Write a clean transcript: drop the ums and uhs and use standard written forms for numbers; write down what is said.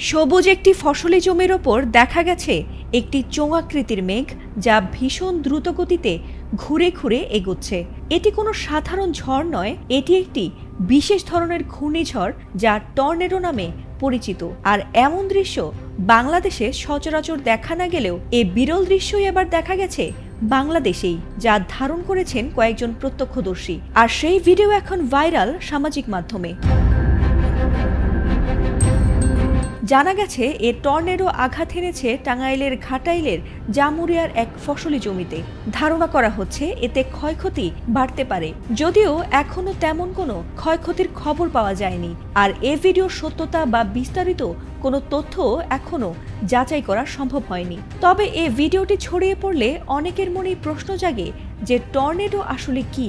সবুজ একটি ফসলি জমির ওপর দেখা গেছে একটি চোঙাকৃতির মেঘ, যা ভীষণ দ্রুত গতিতে ঘুরে ঘুরে এগোচ্ছে। এটি কোনো সাধারণ ঝড় নয়, এটি একটি বিশেষ ধরনের ঘূর্ণিঝড় যা টর্নেডো নামে পরিচিত। আর এমন দৃশ্য বাংলাদেশে সচরাচর দেখা না গেলেও এই বিরল দৃশ্যই এবার দেখা গেছে বাংলাদেশেই, যা ধারণ করেছেন কয়েকজন প্রত্যক্ষদর্শী। আর সেই ভিডিও এখন ভাইরাল সামাজিক মাধ্যমে। জানা গেছে এ টর্নেডো আঘাত এনেছে টাঙ্গাইলের ঘাটাইলের জামুরিয়ার এক ফসলি জমিতে। ধারণা করা হচ্ছে এতে ক্ষয়ক্ষতি বাড়তে পারে, যদিও এখনো তেমন কোনো ক্ষয়ক্ষতির খবর পাওয়া যায়নি। আর এ ভিডিওর সত্যতা বা বিস্তারিত কোনো তথ্য এখনো যাচাই করা সম্ভব হয়নি। তবে এ ভিডিওটি ছড়িয়ে পড়লে অনেকের মনেই প্রশ্ন জাগে যে টর্নেডো আসলে কি।